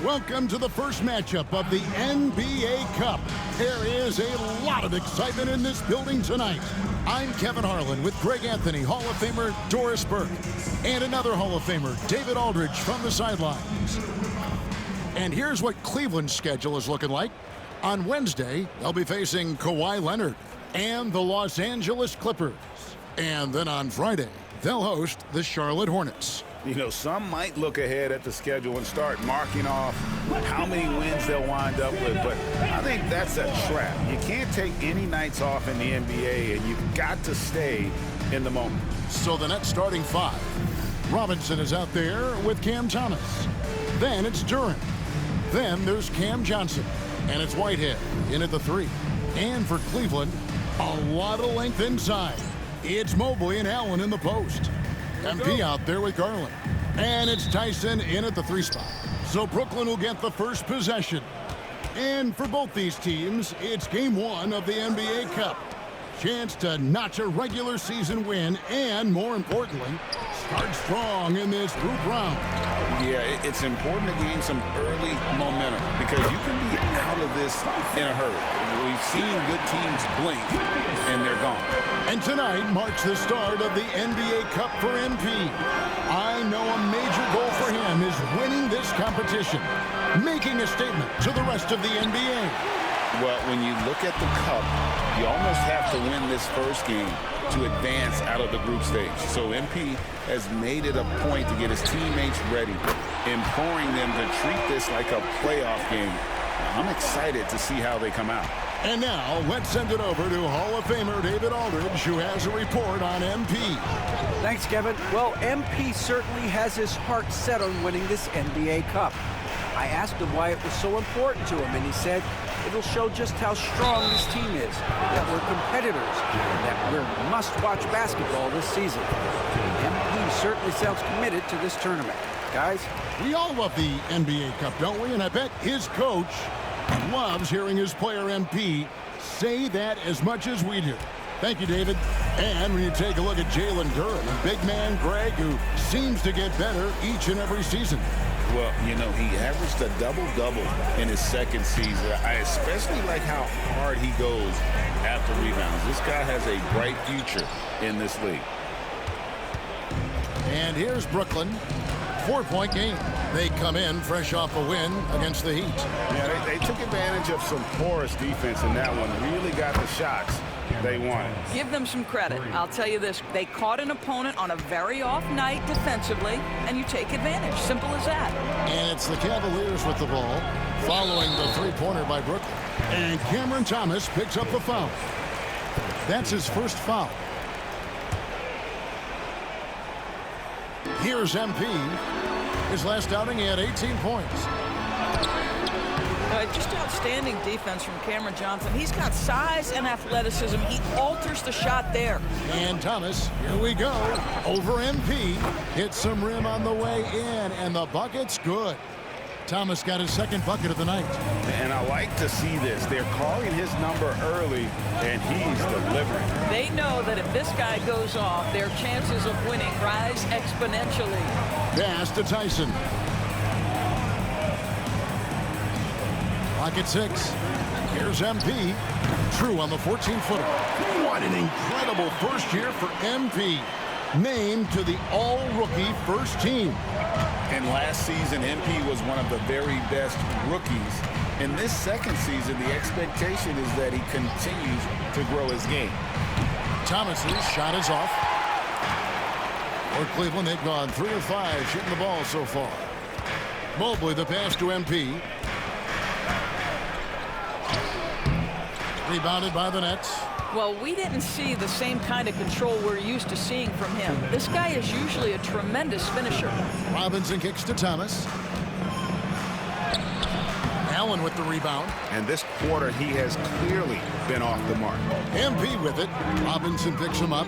Welcome to the first matchup of the NBA Cup. There is a lot of excitement in this building tonight. I'm Kevin Harlan with Greg Anthony, Hall of Famer Doris Burke, and another Hall of Famer, David Aldridge, from the sidelines. And here's what Cleveland's schedule is looking like. On Wednesday, they'll be facing Kawhi Leonard and the Los Angeles Clippers. And then on Friday, they'll host the Charlotte Hornets. You know, some might look ahead at the schedule and start marking off how many wins they'll wind up with, but I think that's a trap. You can't take any nights off in the NBA, and you've got to stay in the moment. So the Nets starting five. Robinson is out there with Cam Thomas. Then it's Durant. Then there's Cam Johnson. And it's Whitehead in at the three. And for Cleveland, a lot of length inside. It's Mobley and Allen in the post. MP out there with Garland. And it's Tyson in at the three spot. So Brooklyn will get the first possession. And for both these teams, it's game one of the NBA Cup. Chance to notch a regular season win and, more importantly, start strong in this group round. Yeah, it's important to gain some early momentum because you can be out of this in a hurry. We've seen good teams blink, and they're gone. And tonight marks the start of the NBA Cup for MP. I know a major goal for him is winning this competition, making a statement to the rest of the NBA. Well, when you look at the Cup, you almost have to win this first game to advance out of the group stage. So MP has made it a point to get his teammates ready, imploring them to treat this like a playoff game. I'm excited to see how they come out. And now, let's send it over to Hall of Famer David Aldridge, who has a report on MP. Thanks, Kevin. Well, MP certainly has his heart set on winning this NBA Cup. I asked him why it was so important to him, and he said it'll show just how strong this team is, that we're competitors, and that we're must-watch basketball this season. MP certainly sounds committed to this tournament. Guys? We all love the NBA Cup, don't we? And I bet his coach loves hearing his player MP say that as much as we do. Thank you, David. And when you take a look at Jalen Duren, a big man, Greg, who seems to get better each and every season. Well, you know, he averaged a double-double in his second season. I especially like how hard he goes after rebounds. This guy has a bright future in this league. And here's Brooklyn. 4-point game. They come in fresh off a win against the Heat. Yeah, they took advantage of some porous defense in that one. Really got the shots they wanted. Give them some credit. I'll tell you this. They caught an opponent on a very off night defensively, and you take advantage. Simple as that. And it's the Cavaliers with the ball, following the three-pointer by Brooklyn. And Cameron Thomas picks up the foul. That's his first foul. Here's MP. His last outing, he had 18 points. Just outstanding defense from Cameron Johnson. He's got size and athleticism. He alters the shot there. And Thomas, here we go. Over MP. Hits some rim on the way in, and the bucket's good. Thomas got his second bucket of the night. And I like to see this. They're calling his number early, and he's delivering. They know that if this guy goes off, their chances of winning rise exponentially. Pass to Tyson. Clock at 6. Here's MP. True on the 14-footer. What an incredible first year for MP. Named to the all-rookie first team. And last season, MP was one of the very best rookies. In this second season, the expectation is that he continues to grow his game. Thomas's shot is off. For Cleveland, they've gone 3 of 5 shooting the ball so far. Mobley, the pass to MP. Rebounded by the Nets. Well, we didn't see the same kind of control we're used to seeing from him. This guy is usually a tremendous finisher. Robinson kicks to Thomas. Allen with the rebound. And this quarter, he has clearly been off the mark. MP with it. Robinson picks him up.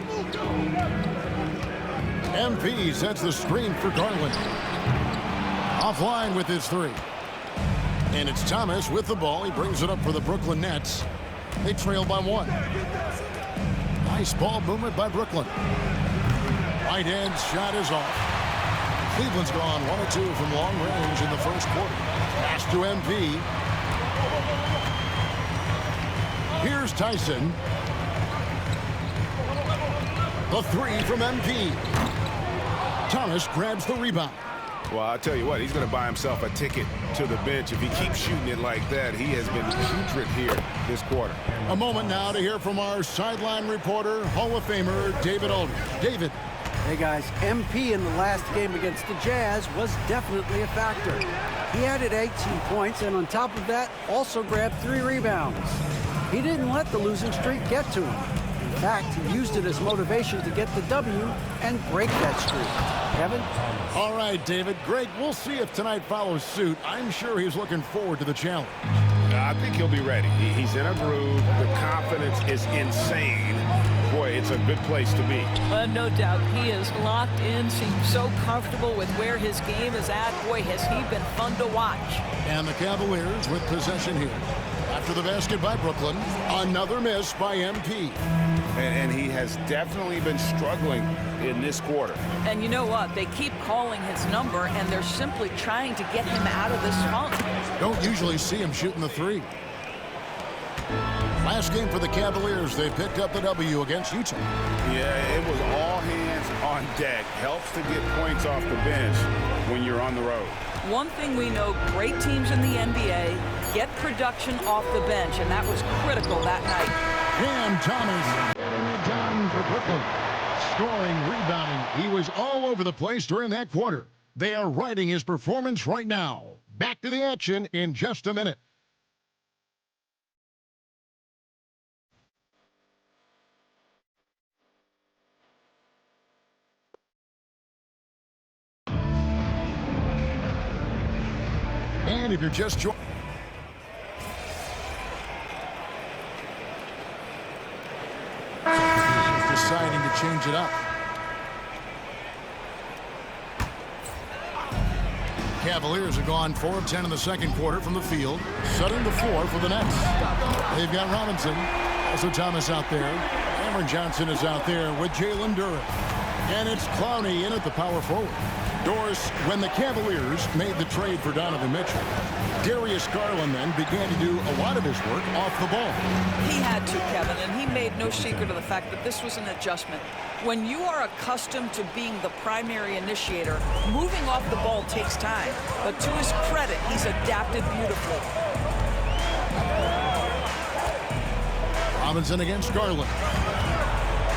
MP sets the screen for Garland. Offline with his 3. And it's Thomas with the ball. He brings it up for the Brooklyn Nets. They trail by 1. Nice ball movement by Brooklyn. Whitehead's shot is off. Cleveland's gone 1 of 2 from long range in the first quarter. Pass to MP. Here's Tyson. The 3 from MP. Thomas grabs the rebound. Well, I'll tell you what, he's going to buy himself a ticket to the bench. If he keeps shooting it like that, he has been putrid here this quarter. A moment now to hear from our sideline reporter, Hall of Famer David Aldridge. David. Hey guys, MP in the last game against the Jazz was definitely a factor. He added 18 points and on top of that also grabbed 3 rebounds. He didn't let the losing streak get to him. In fact, he used it as motivation to get the W and break that streak. Kevin? All right, David. Great. We'll see if tonight follows suit. I'm sure he's looking forward to the challenge. I think he'll be ready. He's in a groove. The confidence is insane. Boy, it's a good place to be. No doubt. He is locked in, seems so comfortable with where his game is at. Boy, has he been fun to watch. And the Cavaliers with possession here. After the basket by Brooklyn, another miss by MP. And he has definitely been struggling in this quarter. And you know what? They keep calling his number, and they're simply trying to get him out of this funk. Don't usually see him shooting the 3. Last game for the Cavaliers, they picked up the W against Utah. Yeah, it was all hands on deck. Helps to get points off the bench when you're on the road. One thing we know, great teams in the NBA get production off the bench, and that was critical that night. Cam Thomas getting it done for Brooklyn. Scoring, rebounding. He was all over the place during that quarter. They are riding his performance right now. Back to the action in just a minute. And if you're just joining, deciding to change it up. Cavaliers have gone 4 of 10 in the second quarter from the field, setting the floor for the Nets. They've got Robinson, also Thomas out there. Cameron Johnson is out there with Jalen Duren. And it's Clowney in at the power forward. Doris, when the Cavaliers made the trade for Donovan Mitchell, Darius Garland then began to do a lot of his work off the ball. He had to, Kevin, and he made no secret of the fact that this was an adjustment. When you are accustomed to being the primary initiator, moving off the ball takes time. But to his credit, he's adapted beautifully. Robinson against Garland.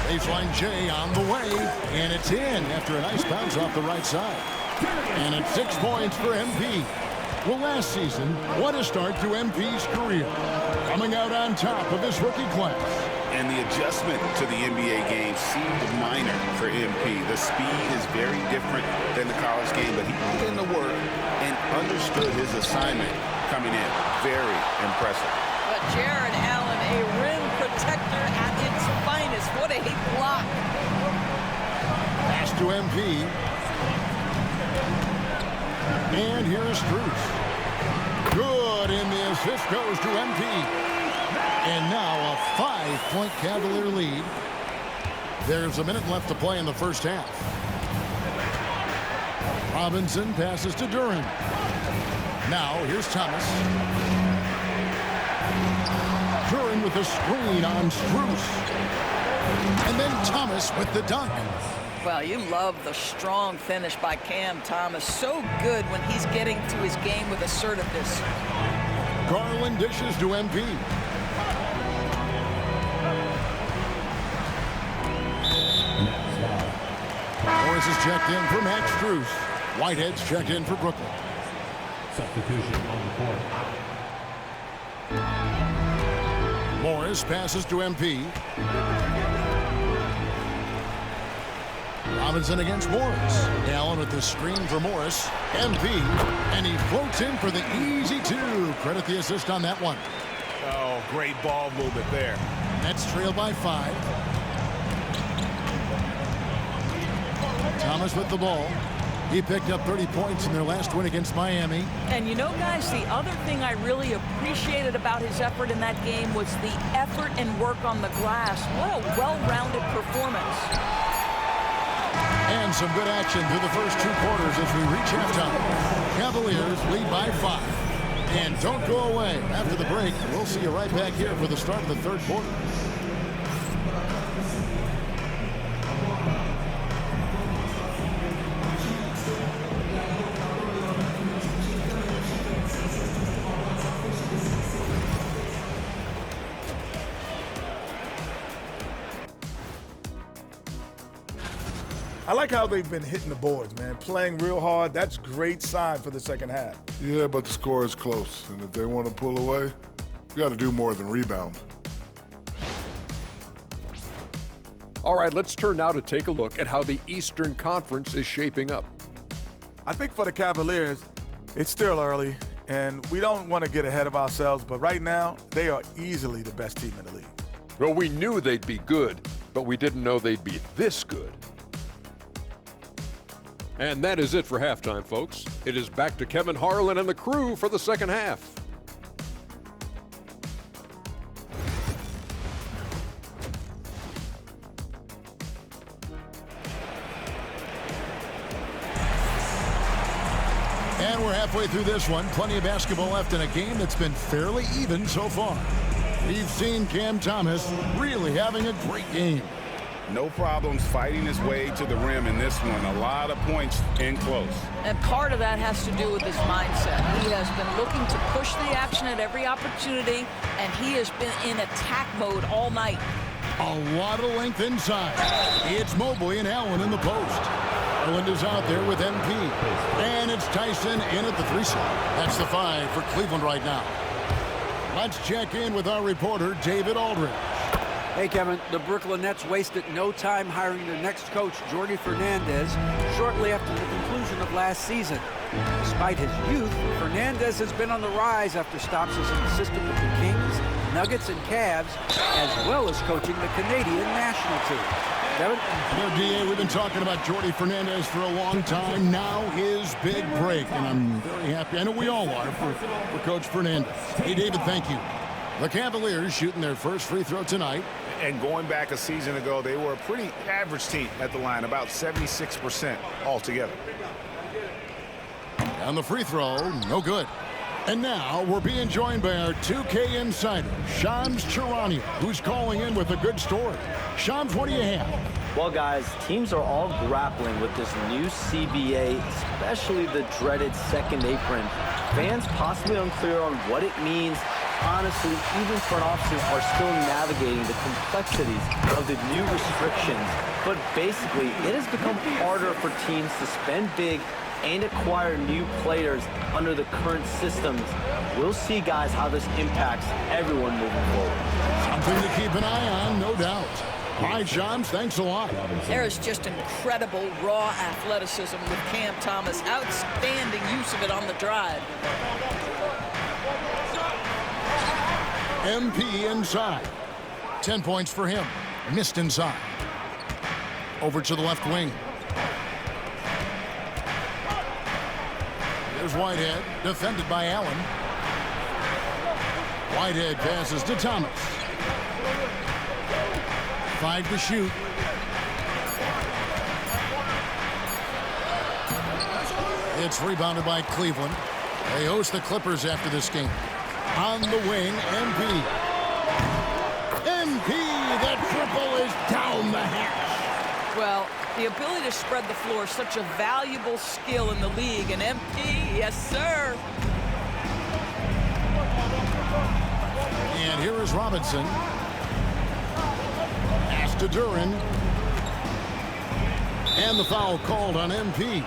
Baseline J on the way, and it's in after a nice bounce off the right side. And it's 6 points for MP. Well, last season, what a start to MP's career. Coming out on top of his rookie class. And the adjustment to the NBA game seemed minor for MP. The speed is very different than the college game, but he put in the work and understood his assignment coming in. Very impressive. But Jared Allen, a rim protector at its finest. What a block. Pass to MP. And here's Strus. Good, and the assist goes to MP. And now a 5-point Cavalier lead. There's a minute left to play in the first half. Robinson passes to Duren. Now here's Thomas. Duren with a screen on Strus. And then Thomas with the dunk. Well, you love the strong finish by Cam Thomas. So good when he's getting to his game with assertiveness. Garland dishes to MP. Thomas is checked in for Max Strus. Whitehead's checked in for Brooklyn. Substitution on the court. Morris passes to MP. Robinson against Morris. Allen with the screen for Morris. MP, and he floats in for the easy two. Credit the assist on that one. Oh, great ball movement there. Nets trail by 5. Thomas with the ball. He picked up 30 points in their last win against Miami. And you know, guys, the other thing I really appreciated about his effort in that game was the effort and work on the glass. What a well-rounded performance. And some good action through the first 2 quarters as we reach halftime. Cavaliers lead by 5. And don't go away. After the break, we'll see you right back here for the start of the 3rd quarter. I like how they've been hitting the boards, man. Playing real hard. That's a great sign for the second half. Yeah, but the score is close. And if they want to pull away, you got to do more than rebound. All right, let's turn now to take a look at how the Eastern Conference is shaping up. I think for the Cavaliers, it's still early, and we don't want to get ahead of ourselves, but right now, they are easily the best team in the league. Well, we knew they'd be good, but we didn't know they'd be this good. And that is it for halftime, folks. It is back to Kevin Harlan and the crew for the second half. And we're halfway through this one. Plenty of basketball left in a game that's been fairly even so far. We've seen Cam Thomas really having a great game. No problems fighting his way to the rim in this one. A lot of points in close. And part of that has to do with his mindset. He has been looking to push the action at every opportunity, and he has been in attack mode all night. A lot of length inside. It's Mobley and Allen in the post. Allen is out there with MP. And it's Tyson in at the 3 slot. That's the 5 for Cleveland right now. Let's check in with our reporter, David Aldridge. Hey, Kevin, the Brooklyn Nets wasted no time hiring their next coach, Jordi Fernandez, shortly after the conclusion of last season. Despite his youth, Fernandez has been on the rise after stops as an assistant with the Kings, Nuggets, and Cavs, as well as coaching the Canadian national team. Kevin? You know, DA, we've been talking about Jordi Fernandez for a long time. Now his big break, and I'm very happy. I know we all are for Coach Fernandez. Hey, David, thank you. The Cavaliers shooting their first free throw tonight. And going back a season ago, they were a pretty average team at the line, about 76% altogether. On the free throw, no good. And now we're being joined by our 2K insider, Shams Charania, who's calling in with a good story. Shams, what do you have? Well, guys, teams are all grappling with this new CBA, especially the dreaded second apron. Fans possibly unclear on what it means. Honestly, even front offices are still navigating the complexities of the new restrictions. But basically, it has become harder for teams to spend big and acquire new players under the current systems. We'll see, guys, how this impacts everyone moving forward. Something to keep an eye on, no doubt. All right, Shams, thanks a lot. There is just incredible raw athleticism with Cam Thomas. Outstanding use of it on the drive. MP inside. 10 points for him. Missed inside. Over to the left wing. There's Whitehead, defended by Allen. Whitehead passes to Thomas. 5 to shoot. It's rebounded by Cleveland. They host the Clippers after this game. On the wing, MP. MP, that triple is down the hatch. Well, the ability to spread the floor is such a valuable skill in the league. And MP, yes, sir. And here is Robinson. Pass to Duran. And the foul called on MP.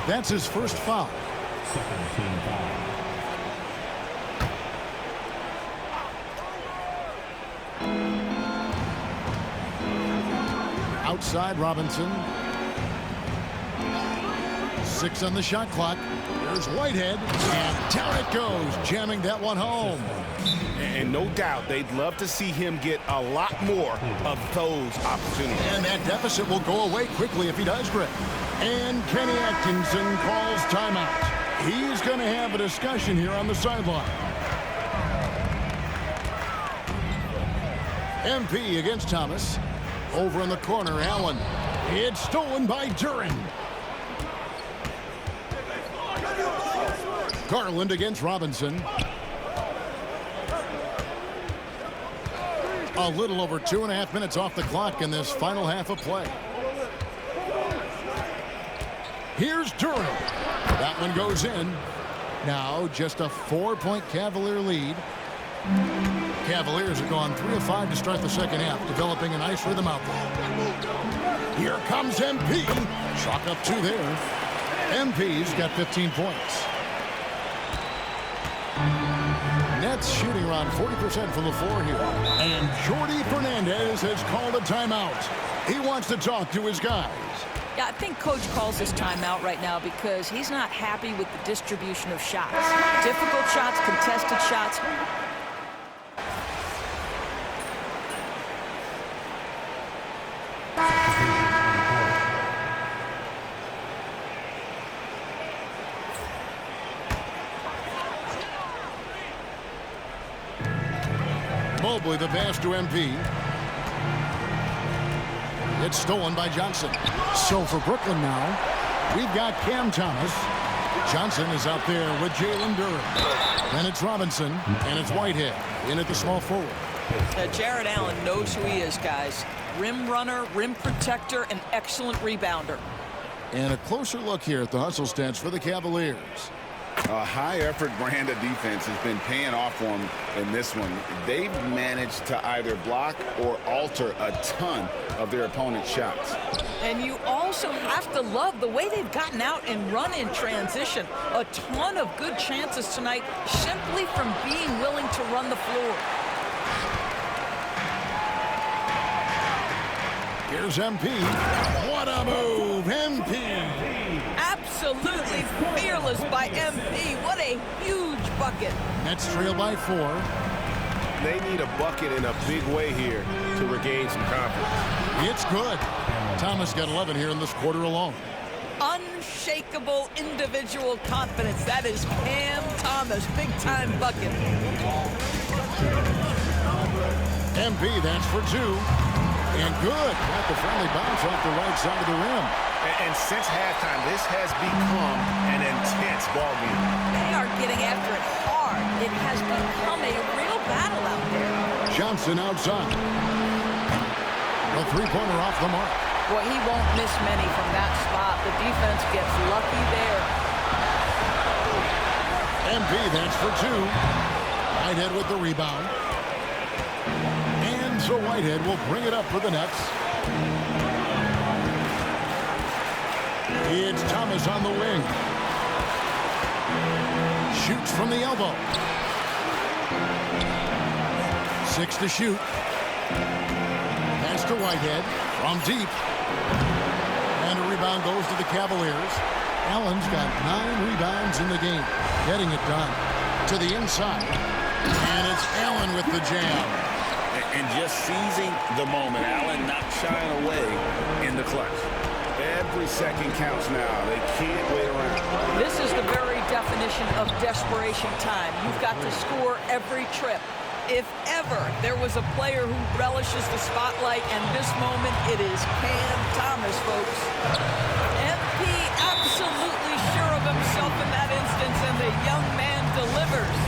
That's his first foul. Second team foul. Outside Robinson. 6 on the shot clock. There's Whitehead, and down it goes, jamming that one home. And no doubt they'd love to see him get a lot more of those opportunities. And that deficit will go away quickly if he does, Greg. And Kenny Atkinson calls timeout. He's going to have a discussion here on the sideline. MP against Thomas. Over in the corner, Allen. It's stolen by Duran. Garland against Robinson. A little over 2.5 minutes off the clock in this final half of play. Here's Duran. That one goes in. Now just a 4-point Cavalier lead. Cavaliers have gone 3 of 5 to start the second half, developing a nice rhythm out there. Here comes MP. Chalk up 2 there. MP's got 15 points. Nets shooting around 40% from the floor here. And Jordi Fernandez has called a timeout. He wants to talk to his guys. Yeah, I think Coach calls this timeout right now because he's not happy with the distribution of shots. Difficult shots, contested shots. Mobley the pass to MP. It's stolen by Johnson. So for Brooklyn now, we've got Cam Thomas. Johnson is out there with Jalen Duran. Then it's Robinson, and it's Whitehead in at the small forward. Jared Allen knows who he is, guys. Rim runner, rim protector, and excellent rebounder. And a closer look here at the hustle stats for the Cavaliers. A high-effort brand of defense has been paying off for them in this one. They've managed to either block or alter a ton of their opponent's shots. And you also have to love the way they've gotten out and run in transition. A ton of good chances tonight simply from being willing to run the floor. Here's MP. What a move, MP. Absolutely fearless by MP. What a huge bucket. Nets trail by 4. They need a bucket in a big way here to regain some confidence. It's good. Thomas got 11 here in this quarter alone. Unshakable individual confidence. That is Cam Thomas. Big-time bucket. MP, that's for 2. And good. Got the friendly bounce off the right side of the rim. And since halftime, this has become an intense ballgame. They are getting after it hard. It has become a real battle out there. Johnson outside. A 3-pointer off the mark. Well, he won't miss many from that spot. The defense gets lucky there. MP, that's for 2. Whitehead with the rebound. And so Whitehead will bring it up for the Nets. It's Thomas on the wing. Shoots from the elbow. 6 to shoot. Pass to Whitehead from deep. And a rebound goes to the Cavaliers. Allen's got 9 rebounds in the game. Getting it done. To the inside. And it's Allen with the jam. And just seizing the moment. Allen not shying away in the clutch. Every second counts now. They can't wait around. This is the very definition of desperation time. You've got to score every trip. If ever there was a player who relishes the spotlight and this moment, it is Cam Thomas, folks. MP absolutely sure of himself in that instance, and the young man delivers.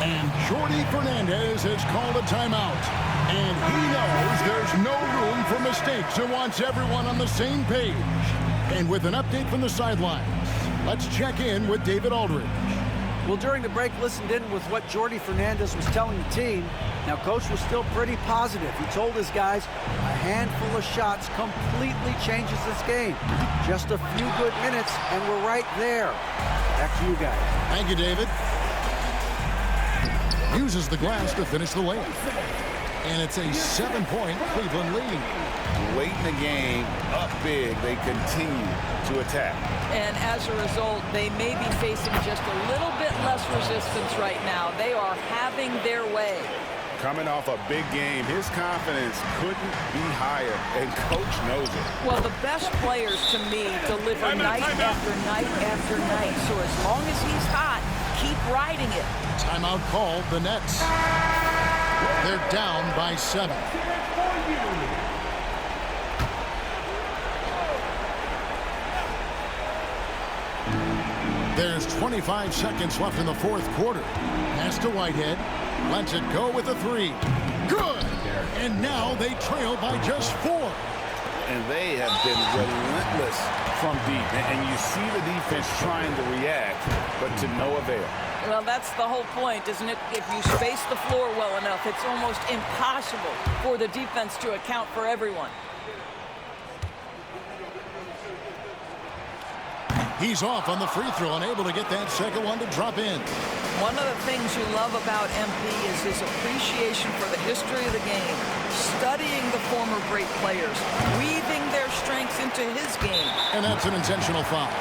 And Jordi Fernandez has called a timeout. And he knows there's no room for mistakes and wants everyone on the same page. And with an update from the sidelines, let's check in with David Aldridge. Well, during the break, listened in with what Jordi Fernandez was telling the team. Now, Coach was still pretty positive. He told his guys a handful of shots completely changes this game. Just a few good minutes, and we're right there. Back to you guys. Thank you, David. Uses the glass to finish the layup. And it's a 7-point Cleveland lead. Late in the game, up big, they continue to attack. And as a result, they may be facing just a little bit less resistance right now. They are having their way. Coming off a big game, his confidence couldn't be higher, and Coach knows it. Well, the best players, to me, deliver night after night after night. So as long as he's hot, keep riding it. Timeout called, the Nets. They're down by 7. There's 25 seconds left in the fourth quarter. Pass to Whitehead. Lets it go with a 3. Good! And now they trail by just 4. And they have been relentless from deep. And you see the defense trying to react, but to no avail. Well, that's the whole point, isn't it? If you space the floor well enough, it's almost impossible for the defense to account for everyone. He's off on the free throw and able to get that second one to drop in. One of the things you love about MP is his appreciation for the history of the game, studying the former great players, weaving their strengths into his game. And that's an intentional foul.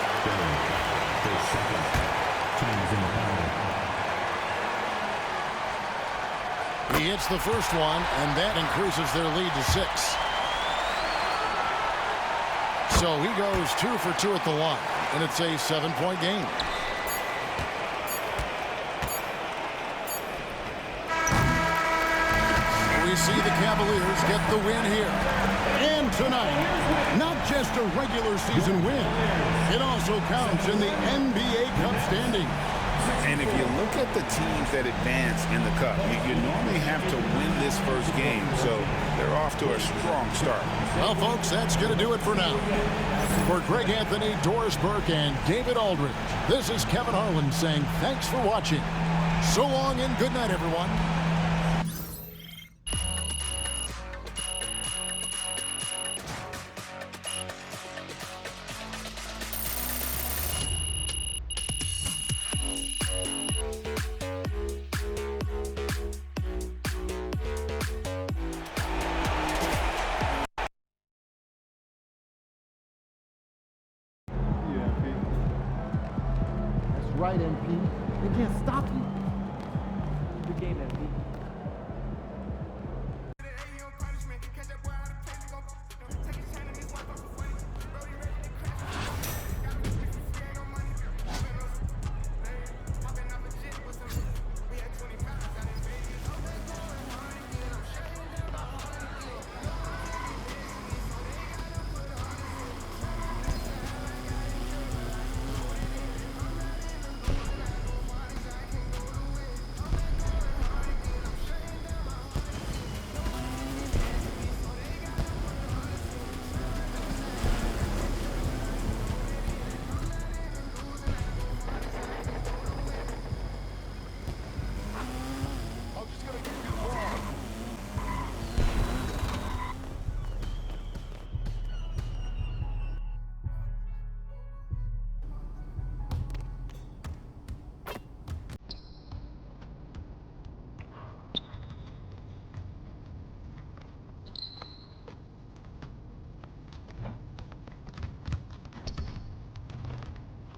He hits the first one, and that increases their lead to 6. So he goes 2 for 2 at the line, and it's a 7-point game. We see the Cavaliers get the win here. And tonight, not just a regular season win, it also counts in the NBA Cup standing. And if you look at the teams that advance in the Cup, you normally have to win this first game, so they're off to a strong start. Well, folks, that's going to do it for now. For Greg Anthony, Doris Burke, and David Aldridge, this is Kevin Harlan saying thanks for watching. So long and good night, everyone. Right, MP. They can't stop you. Good game, MP.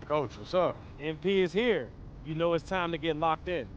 Coach, what's up? MP is here. You know it's time to get locked in.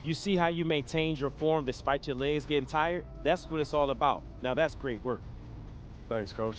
You see how you maintained your form despite your legs getting tired? That's what it's all about. Now that's great work. Thanks, Coach.